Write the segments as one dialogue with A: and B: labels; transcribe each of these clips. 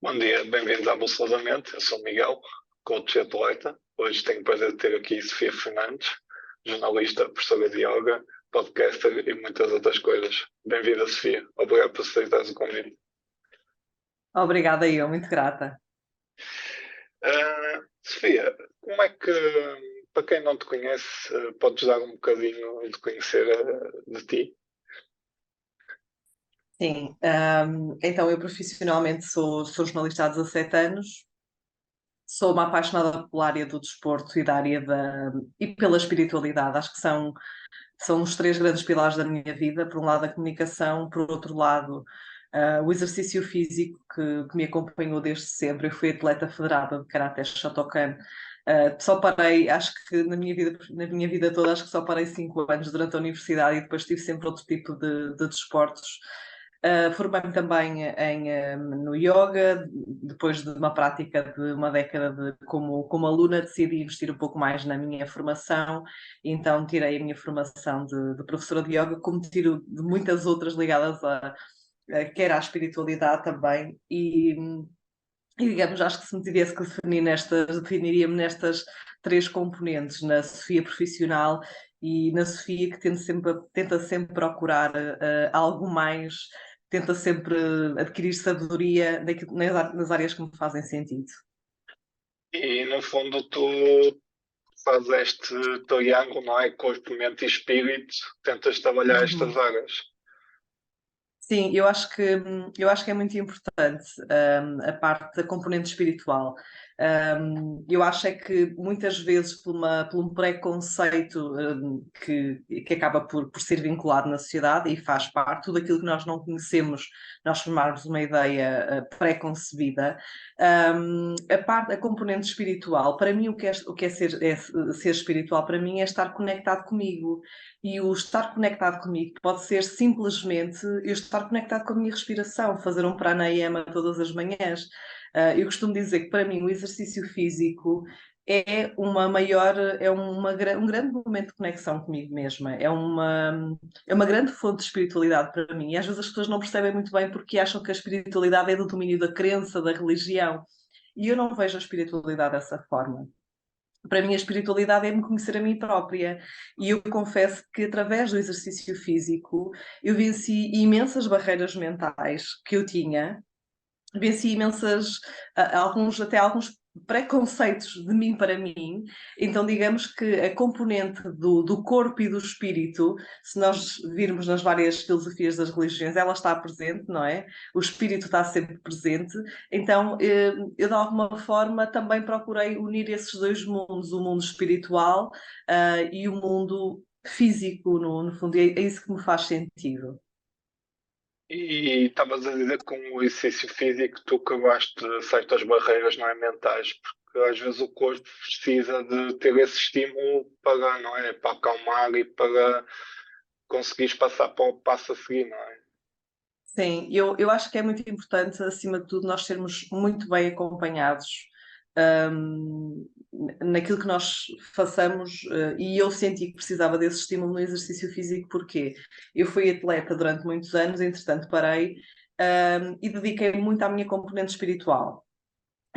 A: Bom dia, bem-vindos à Bolsa da Mente. Eu sou o Miguel, coach e atleta. Hoje tenho o prazer de ter aqui Sofia Fernandes, jornalista, professora de yoga, podcaster e muitas outras coisas. Bem-vinda, Sofia. Obrigado por aceitares o convite.
B: Obrigada, eu, muito grata.
A: Sofia, como é que, para quem não te conhece, podes dar um bocadinho de conhecer de ti?
B: Sim, então eu profissionalmente sou jornalista há 17 anos, sou uma apaixonada pela área do desporto e da área e pela espiritualidade. Acho que são os três grandes pilares da minha vida. Por um lado, a comunicação, por outro lado, o exercício físico que me acompanhou desde sempre. Eu fui atleta federada de Karaté Shotokan. Só parei, acho que na minha vida toda, acho que só parei 5 anos durante a universidade e depois tive sempre outro tipo de desportos. Formei-me também no yoga, depois de uma prática de uma década como aluna, decidi investir um pouco mais na minha formação, então tirei a minha formação de professora de yoga, como tiro de muitas outras ligadas quer à espiritualidade também, e digamos, acho que se me tivesse que definiria-me nestas três componentes, na Sofia profissional e na Sofia que tenta sempre procurar algo mais, tenta sempre adquirir sabedoria nas áreas que me fazem sentido.
A: E, no fundo, tu fazes este triângulo, não é? Corpo, mente e espírito, tentas trabalhar estas
B: Uhum.
A: áreas.
B: Sim, eu acho que é muito importante a parte da componente espiritual. Eu acho é que muitas vezes por um preconceito que acaba por ser vinculado na sociedade e faz parte, tudo aquilo que nós não conhecemos, nós formarmos uma ideia pré-concebida. A componente espiritual, para mim o que é ser espiritual, para mim é estar conectado comigo. E o estar conectado comigo pode ser simplesmente eu estar conectado com a minha respiração, fazer um pranayama todas as manhãs. Eu costumo dizer que para mim o exercício físico um grande momento de conexão comigo mesma, é uma grande fonte de espiritualidade para mim. E às vezes as pessoas não percebem muito bem porque acham que a espiritualidade é do domínio da crença, da religião. E eu não vejo a espiritualidade dessa forma. Para mim, a espiritualidade é me conhecer a mim própria. E eu confesso que, através do exercício físico, eu venci imensas barreiras mentais que eu tinha, venci até alguns preconceitos de mim para mim. Então, digamos que a componente do corpo e do espírito, se nós virmos nas várias filosofias das religiões, ela está presente, não é? O espírito está sempre presente. Então, eu de alguma forma também procurei unir esses dois mundos, o mundo espiritual, e o mundo físico, no fundo, e é isso que me faz sentido.
A: E estavas a dizer que com o exercício físico tu acabaste certas barreiras, não é, mentais, porque às vezes o corpo precisa de ter esse estímulo para, não é, para acalmar e para conseguires passar para o passo a seguir, não é?
B: Sim, eu acho que é muito importante, acima de tudo, nós sermos muito bem acompanhados, hum, naquilo que nós façamos, e eu senti que precisava desse estímulo no exercício físico, porque eu fui atleta durante muitos anos, entretanto parei, e dediquei muito à minha componente espiritual.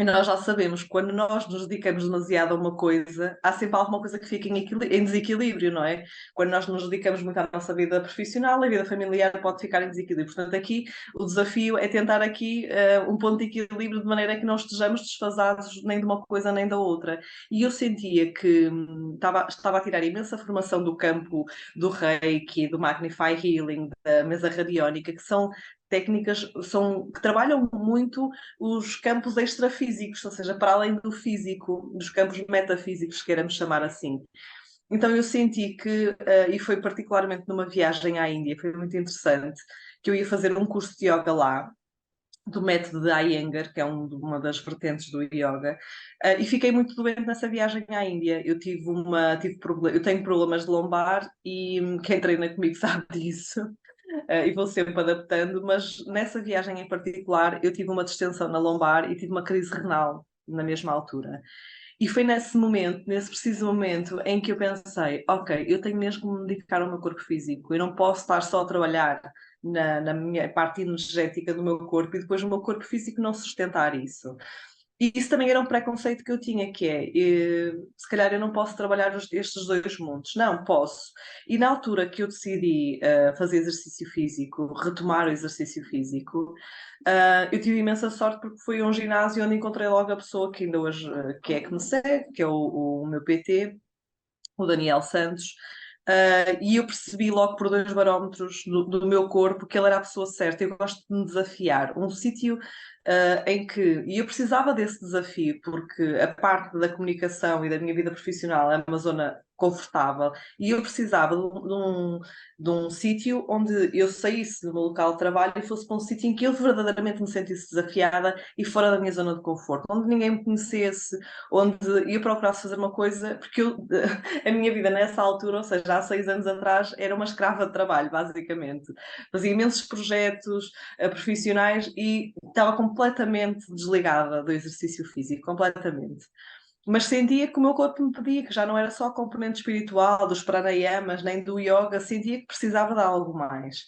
B: E nós já sabemos que quando nós nos dedicamos demasiado a uma coisa, há sempre alguma coisa que fica em desequilíbrio, não é? Quando nós nos dedicamos muito à nossa vida profissional, a vida familiar pode ficar em desequilíbrio. Portanto, aqui o desafio é tentar aqui um ponto de equilíbrio de maneira que não estejamos desfasados nem de uma coisa nem da outra. E eu sentia que estava a tirar imensa formação do campo do Reiki, do Magnify Healing, da mesa radiónica, que são técnicas que trabalham muito os campos extrafísicos, ou seja, para além do físico, dos campos metafísicos, queiramos chamar assim. Então eu senti que, e foi particularmente numa viagem à Índia, foi muito interessante, que eu ia fazer um curso de yoga lá, do método de Iyengar, que é uma das vertentes do yoga, e fiquei muito doente nessa viagem à Índia. Eu tenho problemas de lombar e quem treina comigo sabe disso. E vou sempre adaptando, mas nessa viagem em particular eu tive uma distensão na lombar e tive uma crise renal na mesma altura. E foi nesse momento, nesse preciso momento, em que eu pensei, ok, eu tenho mesmo que me dedicar ao meu corpo físico, eu não posso estar só a trabalhar na minha parte energética do meu corpo e depois o meu corpo físico não sustentar isso. E isso também era um preconceito que eu tinha, que é, se calhar eu não posso trabalhar estes dois mundos. Não, posso. E na altura que eu decidi fazer exercício físico, retomar o exercício físico, eu tive imensa sorte porque fui a um ginásio onde encontrei logo a pessoa que ainda hoje que é que me segue, que é o meu PT, o Daniel Santos, e eu percebi logo por dois barómetros do meu corpo que ele era a pessoa certa. Eu gosto de me desafiar. Um sítio em que. E eu precisava desse desafio, porque a parte da comunicação e da minha vida profissional é uma zona confortável, e eu precisava de um sítio onde eu saísse do meu local de trabalho e fosse para um sítio em que eu verdadeiramente me sentisse desafiada e fora da minha zona de conforto, onde ninguém me conhecesse, onde eu procurasse fazer uma coisa, porque a minha vida nessa altura, ou seja, há 6 anos atrás, era uma escrava de trabalho, basicamente. Fazia imensos projetos profissionais e estava completamente desligada do exercício físico, completamente. Mas sentia que o meu corpo me pedia, que já não era só a componente espiritual, dos pranayamas, nem do yoga, sentia que precisava de algo mais.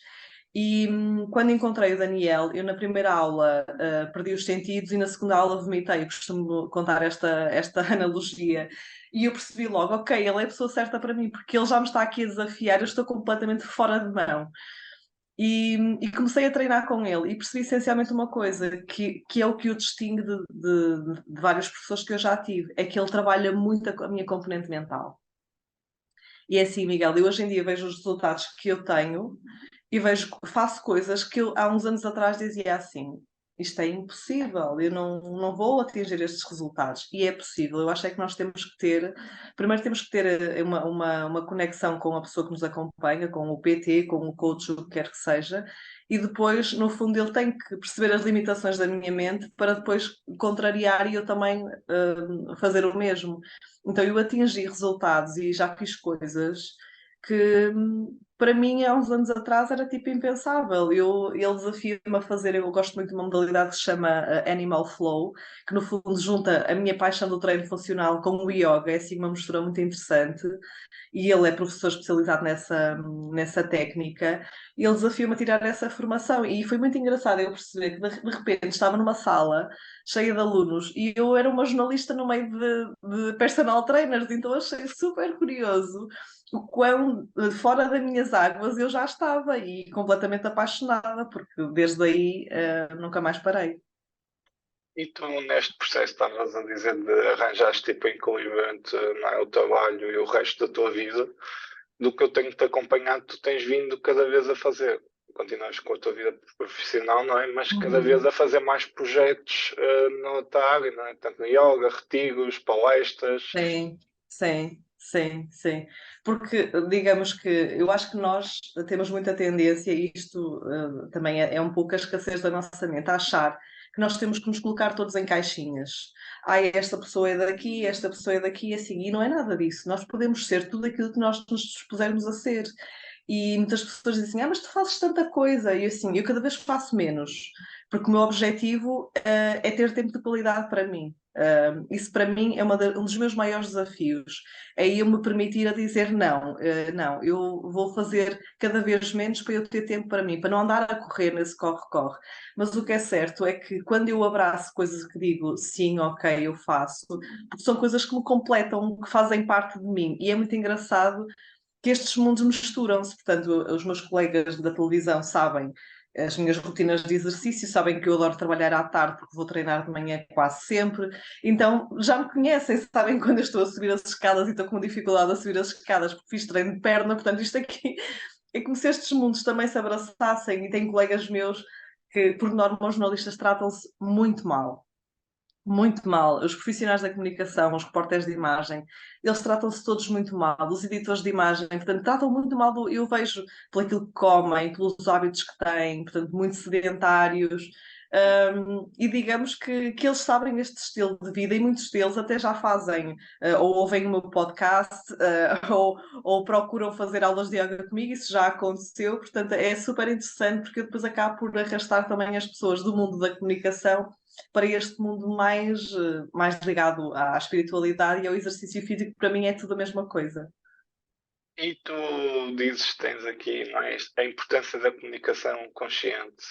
B: E quando encontrei o Daniel, eu na primeira aula perdi os sentidos e na segunda aula vomitei. Eu costumo contar esta analogia. E eu percebi logo, ok, ele é a pessoa certa para mim, porque ele já me está aqui a desafiar, eu estou completamente fora de mão. E comecei a treinar com ele e percebi essencialmente uma coisa, que é o que o distingue de vários professores que eu já tive, é que ele trabalha muito a minha componente mental. E é assim, Miguel, eu hoje em dia vejo os resultados que eu tenho e faço coisas que eu há uns anos atrás dizia assim, isto é impossível, eu não vou atingir estes resultados. E é possível, eu acho é que nós temos que ter, primeiro temos que ter uma conexão com a pessoa que nos acompanha, com o PT, com o coach, o que quer que seja, e depois, no fundo, ele tem que perceber as limitações da minha mente para depois contrariar e eu também fazer o mesmo. Então eu atingi resultados e já fiz coisas que para mim há uns anos atrás era tipo impensável. Ele desafia-me a fazer, eu gosto muito de uma modalidade que se chama Animal Flow, que no fundo junta a minha paixão do treino funcional com o yoga, é assim uma mistura muito interessante, e ele é professor especializado nessa técnica, e ele desafia-me a tirar essa formação, e foi muito engraçado eu perceber que de repente estava numa sala cheia de alunos, e eu era uma jornalista no meio de personal trainers, então achei super curioso o quão fora das minhas águas eu já estava e completamente apaixonada, porque desde aí nunca mais parei.
A: E tu, neste processo, estavas a dizer de arranjares tipo equilíbrio entre, não é, o trabalho e o resto da tua vida. Do que eu tenho-te acompanhado, tu tens vindo cada vez a fazer. Continuas com a tua vida profissional, não é? Mas cada vez
B: Uhum.
A: a fazer mais projetos noutra área, não é? Tanto no yoga, retiros, palestras.
B: Sim, sim, sim, sim. Porque, digamos que eu acho que nós temos muita tendência, e isto também é um pouco a escassez da nossa mente, a achar que nós temos que nos colocar todos em caixinhas. Esta pessoa é daqui, esta pessoa é daqui, assim, e não é nada disso. Nós podemos ser tudo aquilo que nós nos dispusermos a ser. E muitas pessoas dizem, mas tu fazes tanta coisa. E assim, eu cada vez faço menos, porque o meu objetivo é ter tempo de qualidade para mim. Isso para mim é um dos meus maiores desafios, é eu me permitir a dizer não, não, eu vou fazer cada vez menos para eu ter tempo para mim, para não andar a correr nesse corre-corre. Mas o que é certo é que quando eu abraço coisas que digo sim, ok, eu faço, porque são coisas que me completam, que fazem parte de mim, e é muito engraçado que estes mundos misturam-se. Portanto, os meus colegas da televisão sabem as minhas rotinas de exercício, sabem que eu adoro trabalhar à tarde porque vou treinar de manhã quase sempre. Então já me conhecem, sabem quando eu estou a subir as escadas e estou com dificuldade a subir as escadas porque fiz treino de perna. Portanto, isto aqui é como se estes mundos também se abraçassem. E tenho colegas meus que, por norma, os jornalistas tratam-se muito mal. Muito mal. Os profissionais da comunicação, os repórteres de imagem, eles tratam-se todos muito mal. Os editores de imagem, portanto, tratam muito mal. Eu vejo por aquilo que comem, pelos hábitos que têm, portanto, muito sedentários. E digamos que eles sabem este estilo de vida e muitos deles até já fazem, ou ouvem o meu podcast, ou procuram fazer aulas de yoga comigo. Isso já aconteceu, portanto, é super interessante porque eu depois acabo por arrastar também as pessoas do mundo da comunicação para este mundo mais ligado à espiritualidade e ao exercício físico, que para mim é tudo a mesma coisa.
A: E tu dizes que tens aqui, não é, a importância da comunicação consciente.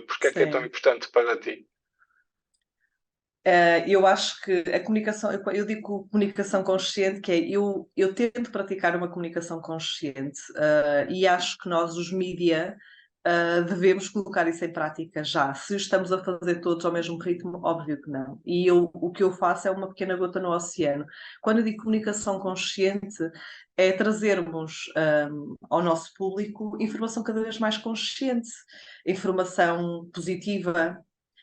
A: Porque é que é tão
B: Sim.
A: importante para ti?
B: Eu acho que a comunicação, eu digo comunicação consciente, que é eu tento praticar uma comunicação consciente, e acho que nós, os mídia, devemos colocar isso em prática já. Se o estamos a fazer todos ao mesmo ritmo, óbvio que não. E o que eu faço é uma pequena gota no oceano. Quando eu digo comunicação consciente, é trazermos, ao nosso público informação cada vez mais consciente, informação positiva,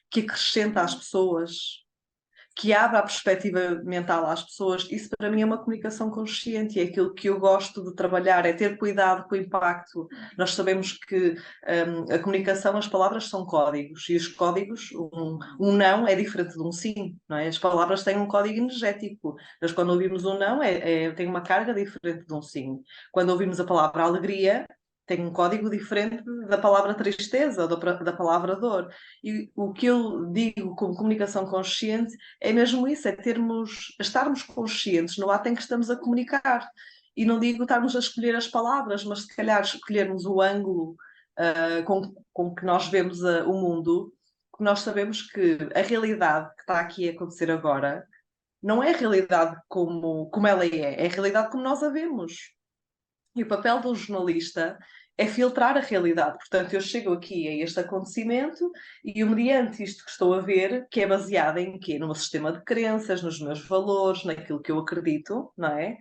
B: que acrescenta às pessoas, que abra a perspectiva mental às pessoas. Isso para mim é uma comunicação consciente, é aquilo que eu gosto de trabalhar, é ter cuidado com o impacto. Nós sabemos que a comunicação, as palavras são códigos, e os códigos, um não é diferente de um sim, não é? As palavras têm um código energético, mas quando ouvimos um não, tem uma carga diferente de um sim. Quando ouvimos a palavra alegria, tem um código diferente da palavra tristeza, ou da palavra dor. E o que eu digo como comunicação consciente é mesmo isso, é estarmos conscientes no ato em que estamos a comunicar. E não digo estarmos a escolher as palavras, mas se calhar escolhermos o ângulo com que nós vemos o mundo, que nós sabemos que a realidade que está aqui a acontecer agora não é a realidade como ela é a realidade como nós a vemos. E o papel do jornalista é filtrar a realidade. Portanto, eu chego aqui a este acontecimento e, mediante isto que estou a ver, que é baseado em quê? No meu sistema de crenças, nos meus valores, naquilo que eu acredito, não é?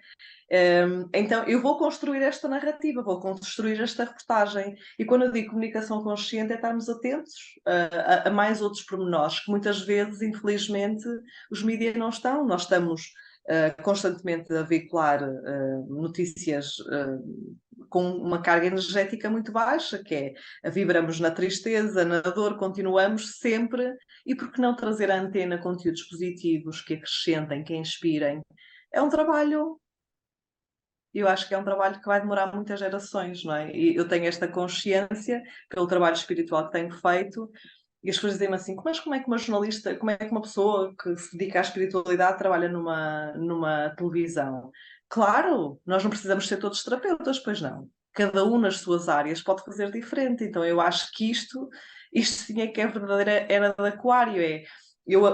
B: Então, eu vou construir esta narrativa, vou construir esta reportagem. E quando eu digo comunicação consciente, é estarmos atentos a mais outros pormenores, que muitas vezes, infelizmente, os mídias não estão. Nós estamos constantemente a veicular notícias com uma carga energética muito baixa, que é vibramos na tristeza, na dor, continuamos sempre, e por que não trazer à antena conteúdos positivos que acrescentem, que inspirem? É um trabalho, eu acho que é um trabalho que vai demorar muitas gerações, não é? E eu tenho esta consciência pelo trabalho espiritual que tenho feito, e as pessoas dizem-me assim, como é que uma jornalista, como é que uma pessoa que se dedica à espiritualidade trabalha numa televisão? Claro, nós não precisamos ser todos terapeutas, pois não. Cada um nas suas áreas pode fazer diferente. Então eu acho que isto sim é que é a verdadeira era de aquário,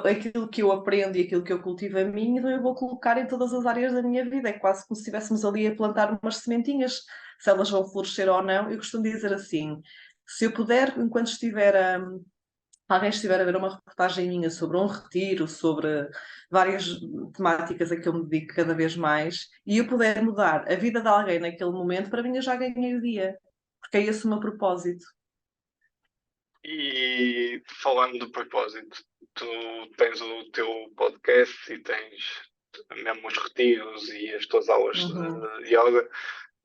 B: aquilo que eu aprendo e aquilo que eu cultivo a mim, então eu vou colocar em todas as áreas da minha vida. É quase como se estivéssemos ali a plantar umas sementinhas, se elas vão florescer ou não. Eu costumo dizer assim, se eu puder, enquanto alguém estiver a ver uma reportagem minha sobre um retiro, sobre várias temáticas a que eu me dedico cada vez mais, e eu puder mudar a vida de alguém naquele momento, para mim eu já ganhei o dia, porque é esse o meu propósito.
A: E falando do propósito, tu tens o teu podcast e tens mesmo os retiros e as tuas aulas
B: Uhum.
A: de yoga.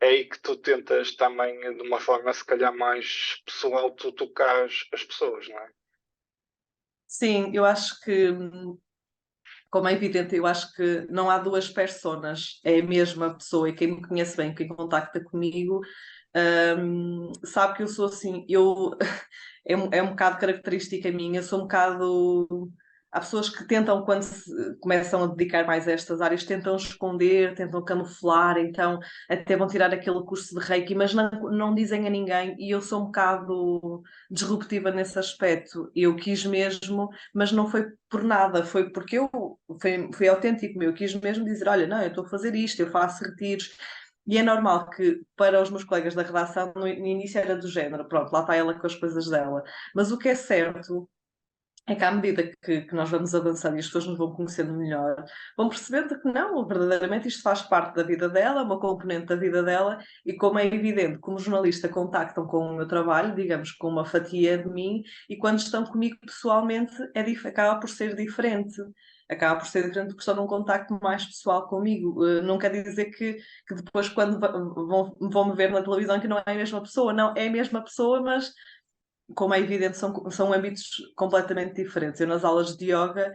A: É aí que tu tentas também, de uma forma se calhar mais pessoal, tu tocares as pessoas, não é?
B: Sim, eu acho que, como é evidente, eu acho que não há duas personas, é a mesma pessoa, e quem me conhece bem, quem contacta comigo, sabe que eu sou assim, é um bocado característica minha, sou um bocado. Há pessoas que tentam, quando começam a dedicar mais a estas áreas, tentam esconder, tentam camuflar, então até vão tirar aquele curso de Reiki, mas não dizem a ninguém, e eu sou um bocado disruptiva nesse aspecto. Eu quis mesmo, mas não foi por nada, foi porque fui autêntico meu, eu quis mesmo dizer, olha, não, eu estou a fazer isto, eu faço retiros, e é normal que para os meus colegas da redação no início era do género, pronto, lá está ela com as coisas dela. Mas o que é certo é que à medida que nós vamos avançando e as pessoas nos vão conhecendo melhor, vão percebendo que não, verdadeiramente isto faz parte da vida dela, é uma componente da vida dela, e como é evidente, como jornalista contactam com o meu trabalho, digamos, com uma fatia de mim, e quando estão comigo pessoalmente, acaba por ser diferente. Acaba por ser diferente porque estão num contacto mais pessoal comigo. Não quer dizer que depois, quando vão me ver na televisão, que não é a mesma pessoa. Não, é a mesma pessoa, mas como é evidente, são âmbitos completamente diferentes. Eu, nas aulas de yoga,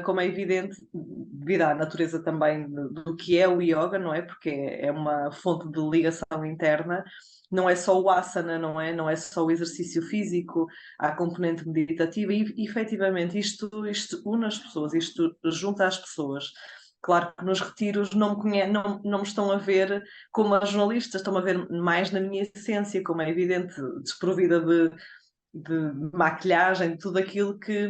B: como é evidente, devido à natureza também do que é o yoga, não é? Porque é uma fonte de ligação interna, não é só o asana, não é? Não é só o exercício físico, há a componente meditativa e efetivamente isto une as pessoas, isto junta as pessoas. Claro que nos retiros não me estão a ver como a jornalista, estão a ver mais na minha essência, como é evidente, desprovida de maquilhagem, de tudo aquilo que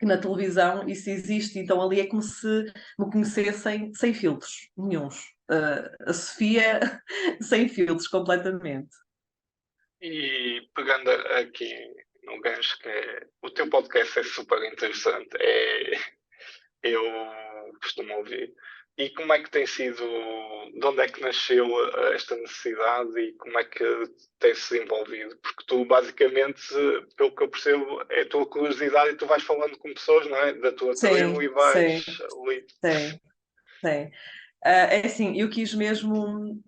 B: na televisão isso existe. Então ali é como se me conhecessem sem filtros nenhuns. A Sofia sem filtros, completamente.
A: E pegando aqui no gancho, que é, o teu podcast é super interessante, eu costumo ouvir. E como é que tem sido, de onde é que nasceu esta necessidade e como é que tem-se desenvolvido? Porque tu, basicamente, pelo que eu percebo, é a tua curiosidade e tu vais falando com pessoas, não é? Da tua tribo
B: Sim,
A: e vais
B: sim,
A: ali.
B: sim, sim. É assim, eu quis mesmo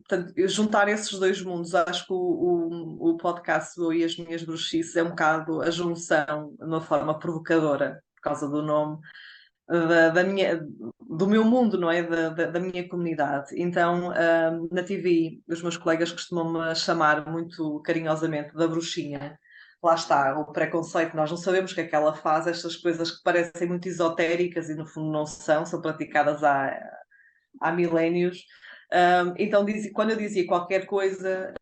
B: portanto, juntar esses dois mundos. Acho que o podcast Eu e as Minhas Bruxices é um bocado a junção, de uma forma provocadora, por causa do nome, do meu mundo, não é? Da minha comunidade. Então, na TV, os meus colegas costumam-me chamar muito carinhosamente da bruxinha. Lá está, o preconceito, nós não sabemos o que é que ela faz, estas coisas que parecem muito esotéricas e no fundo não são praticadas há milénios. Então, quando eu dizia qualquer coisa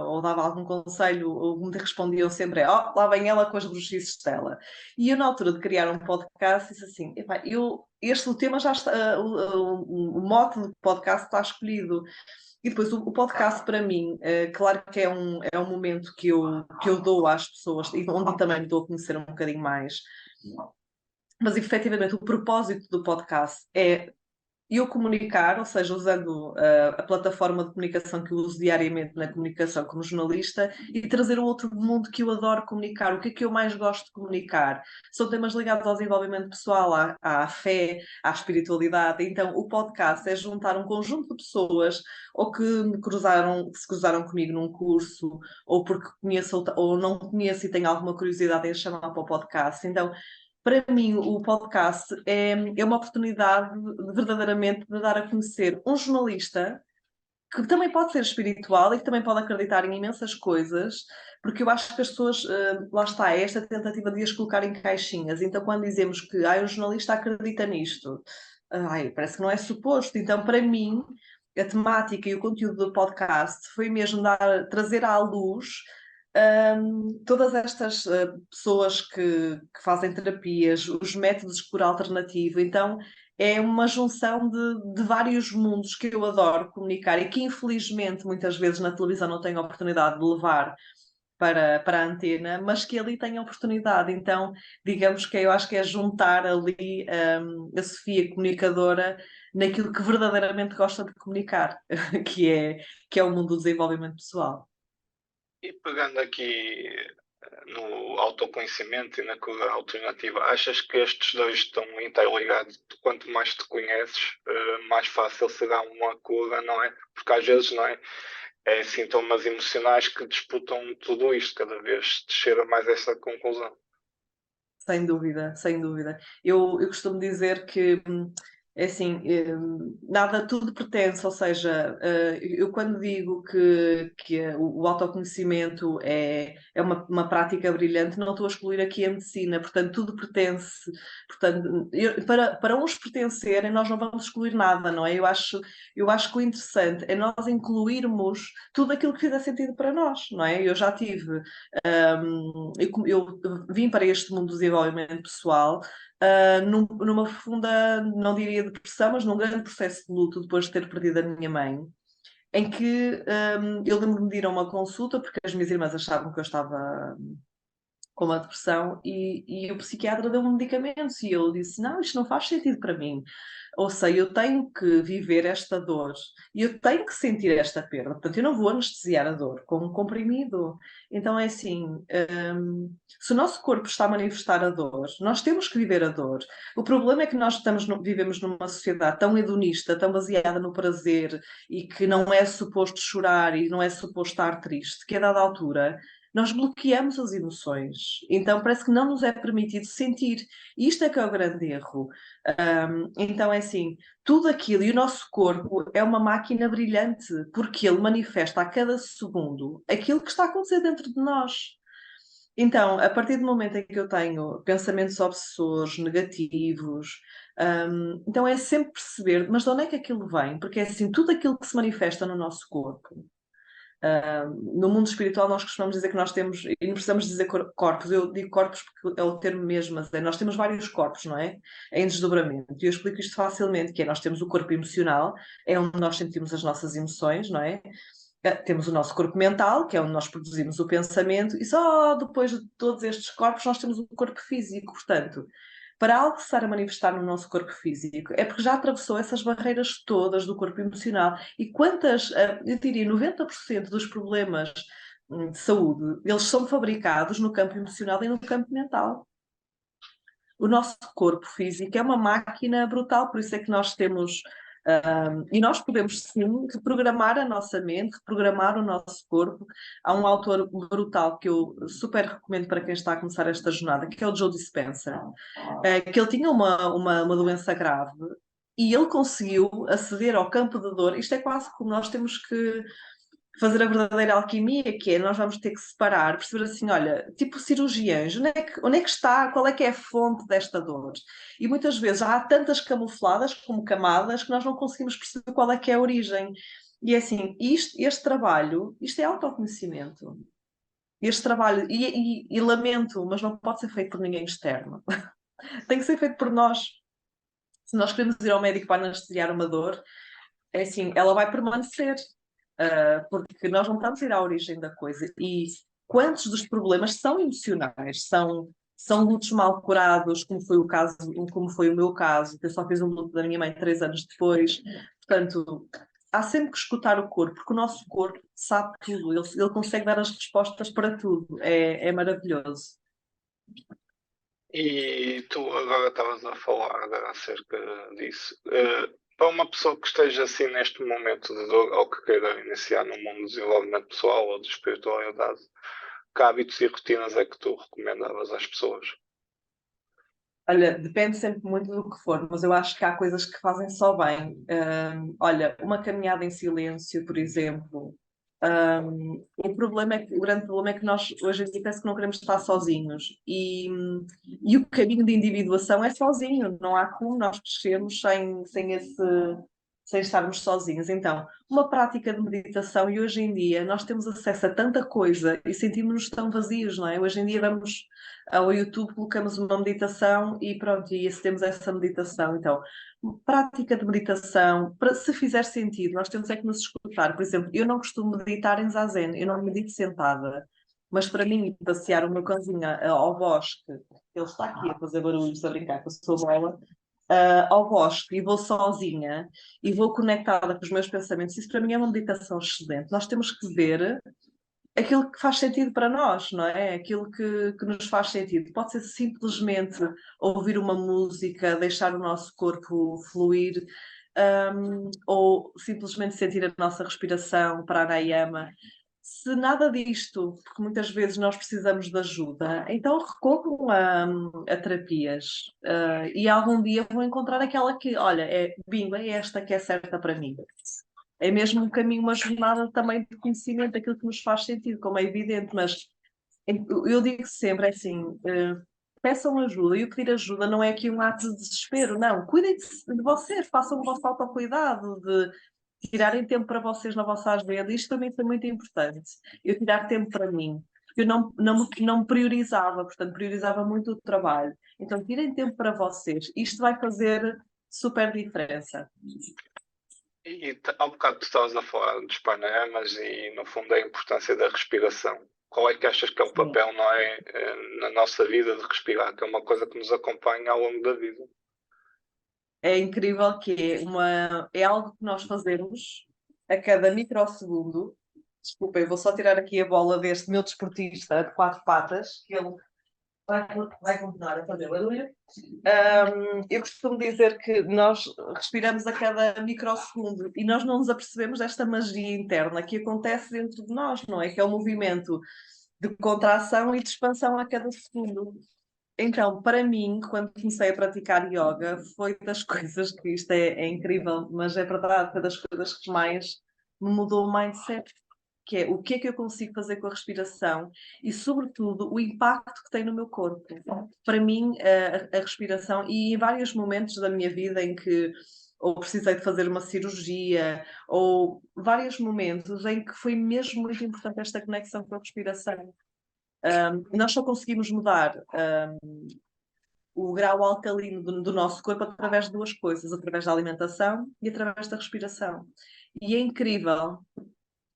B: ou dava algum conselho, me respondiam sempre: Oh, lá vem ela com as bruxices dela. E eu, na altura de criar um podcast, disse assim: Epá, o tema já está, o mote do podcast está escolhido. E depois o podcast para mim, claro que é um momento que eu dou às pessoas e onde também me dou a conhecer um bocadinho mais. Mas efetivamente o propósito do podcast é eu comunicar, ou seja, usando a plataforma de comunicação que eu uso diariamente na comunicação como jornalista e trazer o outro mundo que eu adoro comunicar. O que é que eu mais gosto de comunicar? São temas ligados ao desenvolvimento pessoal, à fé, à espiritualidade. Então, o podcast é juntar um conjunto de pessoas ou que se cruzaram comigo num curso, ou porque conheço ou não conheço e tenho alguma curiosidade em chamar para o podcast. Então, para mim, o podcast é uma oportunidade verdadeiramente de dar a conhecer um jornalista que também pode ser espiritual e que também pode acreditar em imensas coisas, porque eu acho que as pessoas, lá está, é esta tentativa de as colocar em caixinhas. Então, quando dizemos que um jornalista acredita nisto, parece que não é suposto. Então, para mim, a temática e o conteúdo do podcast foi mesmo trazer à luz todas estas pessoas que fazem terapias, os métodos de cura alternativo. Então, é uma junção de vários mundos que eu adoro comunicar e que, infelizmente, muitas vezes na televisão não tenho a oportunidade de levar para a antena, mas que ali tenho a oportunidade. Então, digamos que eu acho que é juntar ali a Sofia comunicadora naquilo que verdadeiramente gosta de comunicar, que é o mundo do desenvolvimento pessoal.
A: E pegando aqui no autoconhecimento e na cura alternativa, achas que estes dois estão interligados? Quanto mais te conheces, mais fácil será uma cura, não é? Porque às vezes, não é? É sintomas emocionais que disputam tudo isto, cada vez cheira mais a essa conclusão.
B: Sem dúvida, sem dúvida. Eu costumo dizer que é assim, nada, tudo pertence, ou seja, eu quando digo que o autoconhecimento é uma prática brilhante, não estou a excluir aqui a medicina, portanto, tudo pertence, portanto, para uns pertencerem, nós não vamos excluir nada, não é? Eu acho que o interessante é nós incluirmos tudo aquilo que fizer sentido para nós, não é? Eu já tive eu vim para este mundo do desenvolvimento pessoal numa profunda, não diria depressão, mas num grande processo de luto depois de ter perdido a minha mãe, em que eu lembro-me de ir a uma consulta porque as minhas irmãs achavam que eu estava com uma depressão e o psiquiatra deu-me medicamentos e eu disse, não, isto não faz sentido para mim. Ou seja, eu tenho que viver esta dor e eu tenho que sentir esta perda. Portanto, eu não vou anestesiar a dor com um comprimido. Então é assim, se o nosso corpo está a manifestar a dor, nós temos que viver a dor. O problema é que nós vivemos numa sociedade tão hedonista, tão baseada no prazer e que não é suposto chorar e não é suposto estar triste, que a dada altura nós bloqueamos as emoções, então parece que não nos é permitido sentir. E isto é que é o grande erro. Então é assim, tudo aquilo, e o nosso corpo é uma máquina brilhante, porque ele manifesta a cada segundo aquilo que está a acontecer dentro de nós. Então, a partir do momento em que eu tenho pensamentos obsessores, negativos, Então é sempre perceber, mas de onde é que aquilo vem? Porque é assim, tudo aquilo que se manifesta no nosso corpo. No mundo espiritual nós costumamos dizer que nós temos, e não precisamos dizer corpos, eu digo corpos porque é o termo mesmo, mas nós temos vários corpos, não é? Em desdobramento. E eu explico isto facilmente, que é nós temos o corpo emocional, é onde nós sentimos as nossas emoções, não é? Temos o nosso corpo mental, que é onde nós produzimos o pensamento, e só depois de todos estes corpos nós temos o corpo físico. Portanto, para algo se estar a manifestar no nosso corpo físico, é porque já atravessou essas barreiras todas do corpo emocional. E quantas, eu diria, 90% dos problemas de saúde, eles são fabricados no campo emocional e no campo mental. O nosso corpo físico é uma máquina brutal, por isso é que nós temos. E nós podemos sim reprogramar a nossa mente, reprogramar o nosso corpo. Há um autor brutal que eu super recomendo para quem está a começar esta jornada, que é o Joe Dispenza, que ele tinha uma doença grave e ele conseguiu aceder ao campo de dor. Isto é quase como nós temos que fazer a verdadeira alquimia, que é nós vamos ter que separar, perceber assim, olha, tipo cirurgiães, onde é que está, qual é que é a fonte desta dor? E muitas vezes há tantas camufladas como camadas que nós não conseguimos perceber qual é que é a origem. E é assim, este trabalho, isto é autoconhecimento. Este trabalho, e lamento, mas não pode ser feito por ninguém externo. Tem que ser feito por nós. Se nós queremos ir ao médico para anestesiar uma dor, é assim, ela vai permanecer, porque nós não estamos a ir à origem da coisa. E quantos dos problemas são emocionais, são lutos mal curados, como foi o meu caso, que eu só fiz um luto da minha mãe 3 anos depois. Portanto, há sempre que escutar o corpo, porque o nosso corpo sabe tudo, ele consegue dar as respostas para tudo. É maravilhoso.
A: E tu agora estavas a falar acerca disso. Para uma pessoa que esteja assim neste momento de dor ou que queira iniciar no mundo do desenvolvimento pessoal ou de espiritualidade, que hábitos e rotinas é que tu recomendavas às pessoas?
B: Olha, depende sempre muito do que for, mas eu acho que há coisas que fazem só bem. Olha, uma caminhada em silêncio, por exemplo. O grande problema é que nós hoje em dia parece que não queremos estar sozinhos e o caminho de individuação é sozinho, não há como nós crescermos sem estarmos sozinhos. Então, uma prática de meditação, e hoje em dia nós temos acesso a tanta coisa e sentimos-nos tão vazios, não é? Hoje em dia vamos ao YouTube, colocamos uma meditação e pronto, e acedemos a essa meditação. Então, prática de meditação, se fizer sentido, nós temos é que nos escutar. Por exemplo, eu não costumo meditar em zazen, eu não medito sentada. Mas para mim, passear o meu cãozinho ao bosque, ele está aqui a fazer barulhos, a brincar com a sua bola, ao bosque e vou sozinha e vou conectada com os meus pensamentos, isso para mim é uma meditação excelente. Nós temos que ver aquilo que faz sentido para nós, não é? Aquilo que nos faz sentido. Pode ser simplesmente ouvir uma música, deixar o nosso corpo fluir, ou simplesmente sentir a nossa respiração, pranayama. Se nada disto, porque muitas vezes nós precisamos de ajuda, então recorram a terapias. E algum dia vão encontrar aquela que, olha, bingo, é esta que é certa para mim. É mesmo um caminho, uma jornada também de conhecimento daquilo que nos faz sentido, como é evidente, mas eu digo sempre, é assim, peçam ajuda, e o pedir ajuda não é aqui um ato de desespero, não, cuidem de vocês, façam o vosso autocuidado, de tirarem tempo para vocês na vossa agenda, isto também foi muito importante, eu tirar tempo para mim, porque eu não me priorizava, portanto priorizava muito o trabalho, então tirem tempo para vocês, isto vai fazer super diferença.
A: E há um bocado tu estavas a falar dos panoramas e, no fundo, a importância da respiração. Qual é que achas que é o
B: Sim.
A: papel, não é, na nossa vida de respirar, que é uma coisa que nos acompanha ao longo da vida?
B: É incrível que é algo que nós fazemos a cada microsegundo. Desculpa, eu vou só tirar aqui a bola deste meu desportista de 4 patas, que ele vai continuar a fazer barulho. Eu costumo dizer que nós respiramos a cada microsegundo e nós não nos apercebemos desta magia interna que acontece dentro de nós, não é? Que é o movimento de contração e de expansão a cada segundo. Então, para mim, quando comecei a praticar yoga, foi das coisas que isto é incrível, mas é verdade, foi das coisas que mais me mudou o mindset. que é o que é que eu consigo fazer com a respiração e, sobretudo, o impacto que tem no meu corpo. Para mim, a respiração, e em vários momentos da minha vida em que ou precisei de fazer uma cirurgia, ou vários momentos em que foi mesmo muito importante esta conexão com a respiração. Nós só conseguimos mudar o grau alcalino do nosso corpo através de duas coisas, através da alimentação e através da respiração. E é incrível,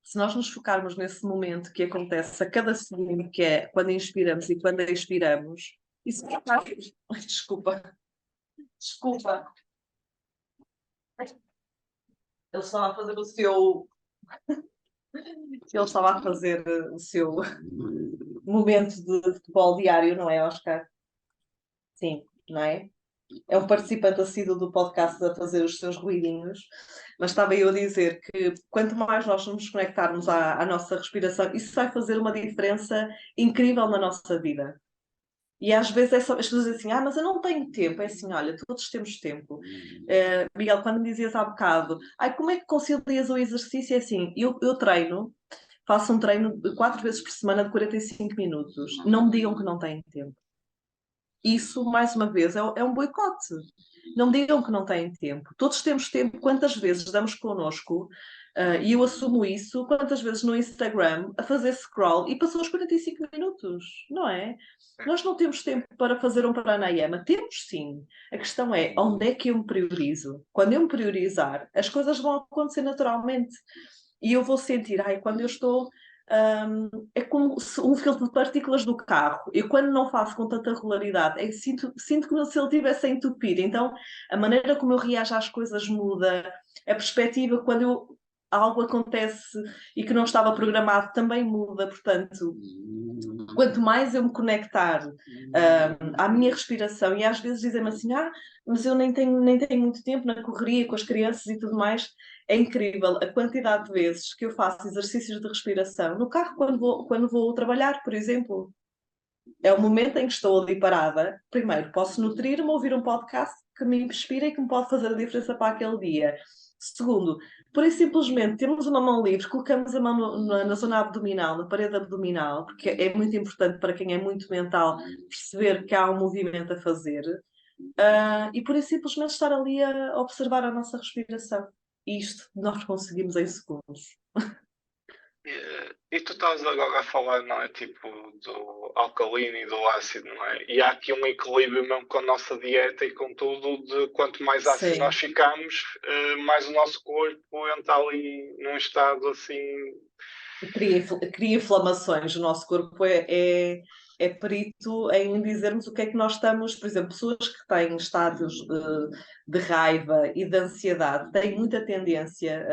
B: se nós nos focarmos nesse momento que acontece a cada segundo, que é quando inspiramos e quando expiramos, isso faz... Ai, desculpa. Ele estava a fazer o seu... Ele estava a fazer o seu momento de futebol diário, não é, Oscar? Sim, não é? É um participante assíduo do podcast a fazer os seus ruidinhos, mas estava eu a dizer que quanto mais nós nos conectarmos à nossa respiração, isso vai fazer uma diferença incrível na nossa vida. E às vezes as pessoas dizem assim, mas eu não tenho tempo. É assim, olha, todos temos tempo. Miguel, quando me dizias há bocado, como é que concilias o exercício? É assim, eu treino, faço um treino de 4 vezes por semana de 45 minutos. Não me digam que não têm tempo. Isso, mais uma vez, é um boicote. Não me digam que não têm tempo. Todos temos tempo. Quantas vezes damos connosco, e eu assumo isso, quantas vezes no Instagram, a fazer scroll, e passou os 45 minutos, não é? Nós não temos tempo para fazer um pranayama. Temos sim. A questão é, onde é que eu me priorizo? Quando eu me priorizar, as coisas vão acontecer naturalmente. E eu vou sentir, quando eu estou... é como um filtro de partículas do carro. Eu, quando não faço com tanta regularidade, sinto como se ele estivesse a entupir. Então, a maneira como eu reajo às coisas muda, a perspectiva, quando algo acontece e que não estava programado, também muda. Portanto, quanto mais eu me conectar à minha respiração, e às vezes dizem-me assim, mas eu nem tenho muito tempo na correria com as crianças e tudo mais. É incrível a quantidade de vezes que eu faço exercícios de respiração no carro quando vou trabalhar, por exemplo. É o momento em que estou ali parada. Primeiro, posso nutrir-me, ouvir um podcast que me inspira e que me pode fazer a diferença para aquele dia. Segundo, por aí simplesmente temos uma mão livre, colocamos a mão na zona abdominal, na parede abdominal, porque é muito importante para quem é muito mental perceber que há um movimento a fazer. E por aí simplesmente estar ali a observar a nossa respiração. E isto nós conseguimos em segundos.
A: E tu estás agora a falar, não é? Tipo, do alcalino e do ácido, não é? E há aqui um equilíbrio mesmo com a nossa dieta e com tudo, de quanto mais ácido nós
B: Sim.
A: ficamos, mais o nosso corpo entra ali num estado assim.
B: Cria inflamações. O nosso corpo é perito em dizermos o que é que nós estamos. Por exemplo, pessoas que têm estados de raiva e de ansiedade têm muita tendência,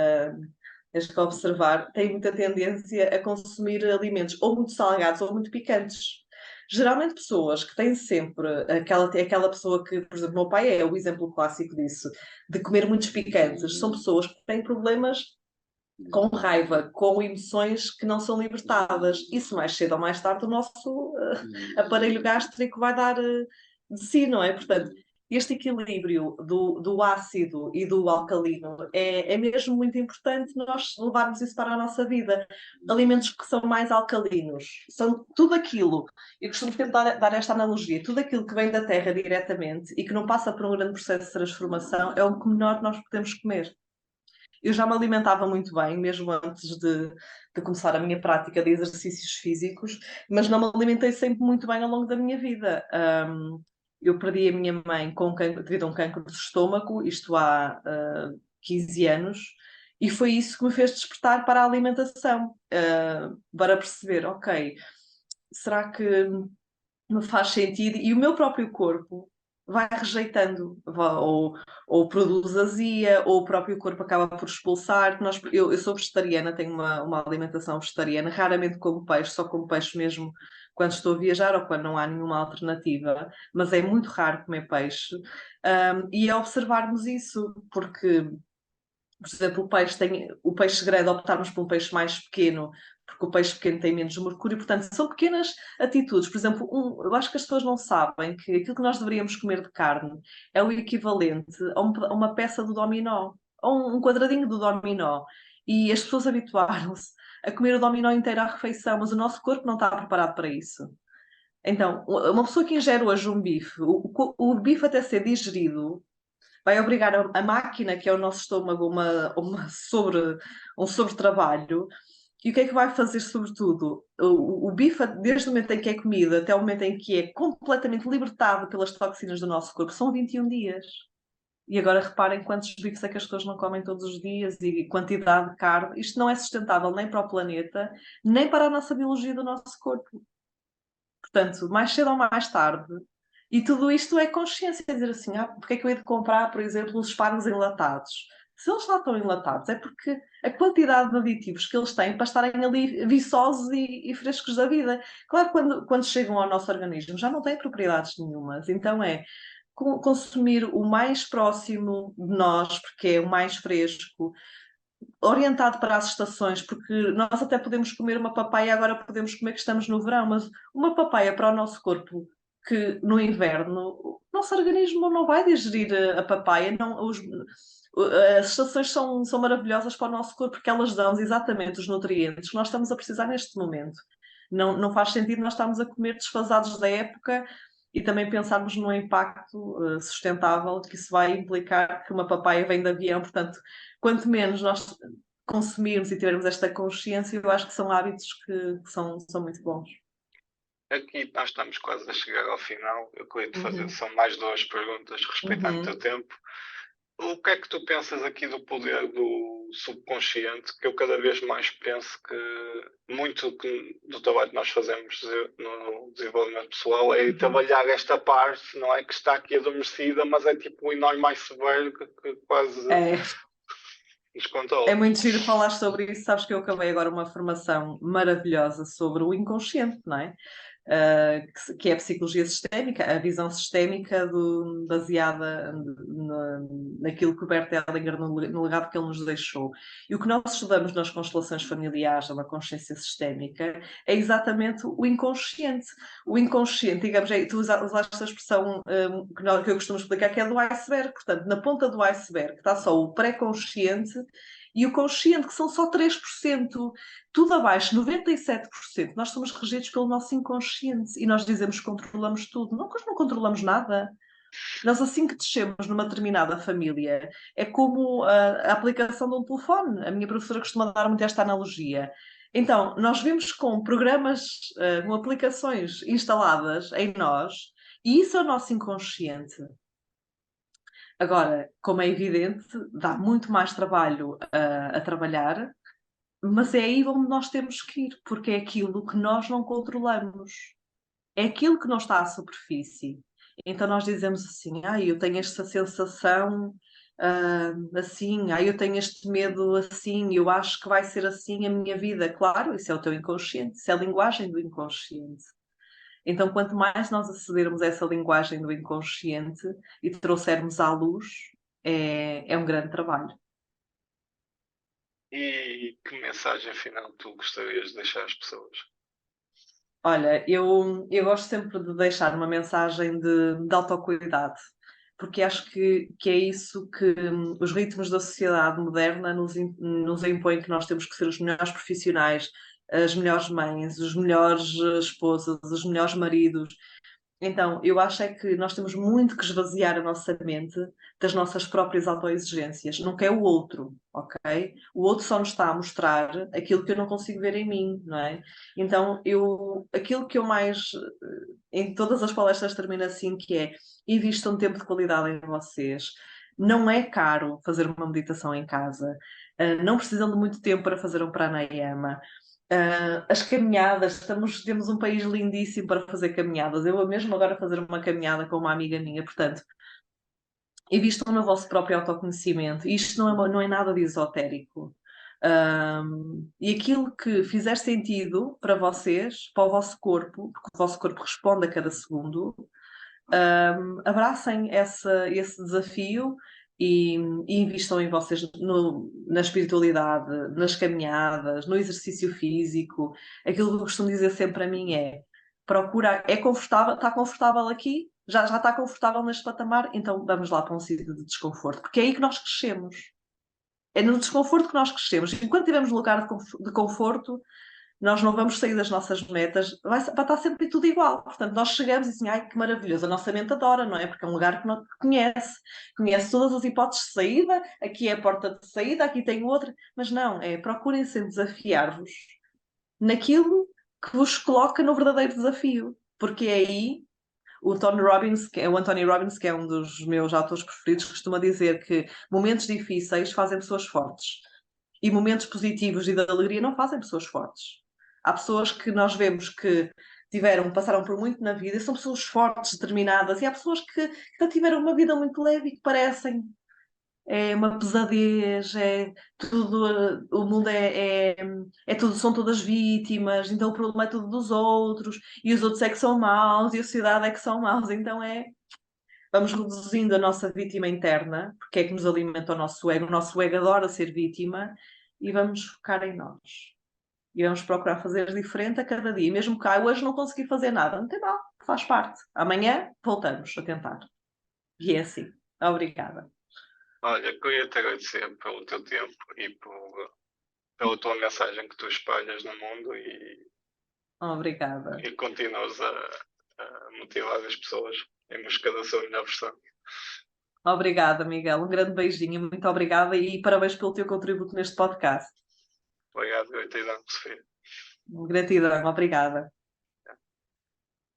B: tens que observar, têm muita tendência a consumir alimentos ou muito salgados ou muito picantes. Geralmente pessoas que têm sempre aquela pessoa que, por exemplo, o meu pai é o exemplo clássico disso, de comer muitos picantes, são pessoas que têm problemas com raiva, com emoções que não são libertadas. Isso mais cedo ou mais tarde o nosso aparelho gástrico vai dar de si, não é? Portanto, este equilíbrio do ácido e do alcalino é mesmo muito importante nós levarmos isso para a nossa vida. Alimentos que são mais alcalinos são tudo aquilo, eu costumo sempre dar esta analogia, tudo aquilo que vem da terra diretamente e que não passa por um grande processo de transformação é o que melhor nós podemos comer. Eu já me alimentava muito bem, mesmo antes de começar a minha prática de exercícios físicos, mas não me alimentei sempre muito bem ao longo da minha vida. Eu perdi a minha mãe devido a um cancro de estômago, isto há 15 anos, e foi isso que me fez despertar para a alimentação, para perceber, ok, será que me faz sentido? E o meu próprio corpo vai rejeitando, ou produz azia, ou o próprio corpo acaba por expulsar. Eu sou vegetariana, tenho uma alimentação vegetariana, raramente como peixe, só como peixe mesmo quando estou a viajar ou quando não há nenhuma alternativa, mas é muito raro comer peixe. E é observarmos isso, porque, por exemplo, o peixe segredo, optarmos por um peixe mais pequeno, porque o peixe pequeno tem menos mercúrio, portanto, são pequenas atitudes. Por exemplo, eu acho que as pessoas não sabem que aquilo que nós deveríamos comer de carne é o equivalente a uma peça do dominó, ou um quadradinho do dominó. E as pessoas habituaram-se a comer o dominó inteiro à refeição, mas o nosso corpo não está preparado para isso. Então, uma pessoa que ingere hoje um bife, o bife até ser digerido, vai obrigar a máquina, que é o nosso estômago, um sobretrabalho. E o que é que vai fazer, sobretudo? O bife, desde o momento em que é comido até o momento em que é completamente libertado pelas toxinas do nosso corpo, são 21 dias. E agora reparem quantos bifes é que as pessoas não comem todos os dias e quantidade de carne. Isto não é sustentável nem para o planeta, nem para a nossa biologia do nosso corpo. Portanto, mais cedo ou mais tarde. E tudo isto é consciência, dizer assim, porque é que eu hei de comprar, por exemplo, os espargos enlatados? Se eles lá estão enlatados, é porque a quantidade de aditivos que eles têm para estarem ali viçosos e frescos da vida. Claro que quando chegam ao nosso organismo já não têm propriedades nenhumas. Então é consumir o mais próximo de nós, porque é o mais fresco, orientado para as estações, porque nós até podemos comer uma papaya, agora podemos comer que estamos no verão, mas uma papaya para o nosso corpo, que no inverno, o nosso organismo não vai digerir a papaya, não, as estações são maravilhosas para o nosso corpo, porque elas dão exatamente os nutrientes que nós estamos a precisar neste momento. Não faz sentido nós estarmos a comer desfasados da época e também pensarmos no impacto sustentável que isso vai implicar, que uma papaya vem de avião, portanto, quanto menos nós consumirmos e tivermos esta consciência, eu acho que são hábitos que são muito bons.
A: Aqui nós estamos quase a chegar ao final. Eu queria te fazer,
B: Uhum.
A: são mais duas perguntas, respeitando o teu
B: Uhum.
A: tempo. O que é que tu pensas aqui do poder do subconsciente? Que eu cada vez mais penso que muito do trabalho que nós fazemos no desenvolvimento pessoal é
B: Uhum.
A: trabalhar esta parte, não é? Que está aqui adormecida, mas é tipo um enorme iceberg que quase
B: É,
A: nos
B: é
A: controla.
B: muito giro falar sobre isso. Sabes que eu acabei agora uma formação maravilhosa sobre o inconsciente, não é? Que é a psicologia sistémica, a visão sistémica baseada naquilo que o Bert Hellinger, no legado que ele nos deixou. E o que nós estudamos nas constelações familiares, na consciência sistémica, é exatamente o inconsciente. O inconsciente, digamos, tu usaste a expressão que eu costumo explicar, que é do iceberg. Portanto, na ponta do iceberg está só o pré-consciente e o consciente, que são só 3%. Tudo abaixo, 97%, nós somos regidos pelo nosso inconsciente e nós dizemos que controlamos tudo. Nós não controlamos nada. Nós, assim que descemos numa determinada família, é como a aplicação de um telefone. A minha professora costuma dar muito esta analogia. Então, nós vemos com programas, com aplicações instaladas em nós, e isso é o nosso inconsciente. Agora, como é evidente, dá muito mais trabalho a trabalhar, mas é aí onde nós temos que ir, porque é aquilo que nós não controlamos. É aquilo que não está à superfície. Então nós dizemos assim, eu tenho esta sensação assim, eu tenho este medo assim, eu acho que vai ser assim a minha vida. Claro, isso é o teu inconsciente, isso é a linguagem do inconsciente. Então, quanto mais nós acedermos a essa linguagem do inconsciente e trouxermos à luz, é um grande trabalho.
A: E que mensagem final tu gostarias de deixar às pessoas?
B: Olha, eu gosto sempre de deixar uma mensagem de autocuidado, porque acho que é isso que os ritmos da sociedade moderna nos impõem, que nós temos que ser os melhores profissionais, as melhores mães, os melhores esposas, os melhores maridos. Então, eu acho é que nós temos muito que esvaziar a nossa mente das nossas próprias autoexigências. Não quer o outro, ok? O outro só nos está a mostrar aquilo que eu não consigo ver em mim, não é? Então, aquilo que eu mais, em todas as palestras termino assim, que é: invistam tempo de qualidade em vocês. Não é caro fazer uma meditação em casa. Não precisam de muito tempo para fazer um pranayama. As caminhadas, temos um país lindíssimo para fazer caminhadas. Eu vou mesmo agora fazer uma caminhada com uma amiga minha, portanto, invistam no vosso próprio autoconhecimento. Isto não é nada de esotérico. E aquilo que fizer sentido para vocês, para o vosso corpo, porque o vosso corpo responde a cada segundo, abracem esse desafio e invistam em vocês na espiritualidade, nas caminhadas, no exercício físico. Aquilo que eu costumo dizer sempre a mim é: procura, é confortável, está confortável aqui? Já está confortável neste patamar? Então vamos lá para um sítio de desconforto, porque é aí que nós crescemos. É no desconforto que nós crescemos. Enquanto estivermos no lugar de conforto, nós não vamos sair das nossas metas, vai estar sempre tudo igual. Portanto, nós chegamos e assim, ai que maravilhoso, a nossa mente adora, não é? Porque é um lugar que não conhece todas as hipóteses de saída, aqui é a porta de saída, aqui tem outra, mas não, procurem sempre desafiar-vos naquilo que vos coloca no verdadeiro desafio, porque é aí o Tony Robbins, o Anthony Robbins, que é um dos meus autores preferidos, costuma dizer que momentos difíceis fazem pessoas fortes e momentos positivos e de alegria não fazem pessoas fortes. Há pessoas que nós vemos que passaram por muito na vida e são pessoas fortes, determinadas, e há pessoas que tiveram uma vida muito leve e que parecem uma pesadez, tudo, o mundo é tudo, são todas vítimas, então o problema é tudo dos outros, e os outros é que são maus, e a sociedade é que são maus, então vamos reduzindo a nossa vítima interna, porque é que nos alimenta o nosso ego adora ser vítima, e vamos focar em nós. E vamos procurar fazer diferente a cada dia. E mesmo que hoje não consegui fazer nada, não tem mal, faz parte. Amanhã voltamos a tentar. E é assim. Obrigada.
A: Olha, queria te agradecer pelo teu tempo e pela tua mensagem que tu espalhas no mundo
B: Obrigada.
A: e continuas a motivar as pessoas em busca da sua melhor versão.
B: Obrigada, Miguel. Um grande beijinho. Muito obrigada e parabéns pelo teu contributo neste podcast.
A: Obrigado, gratidão, Sofia.
B: Gratidão. Obrigada.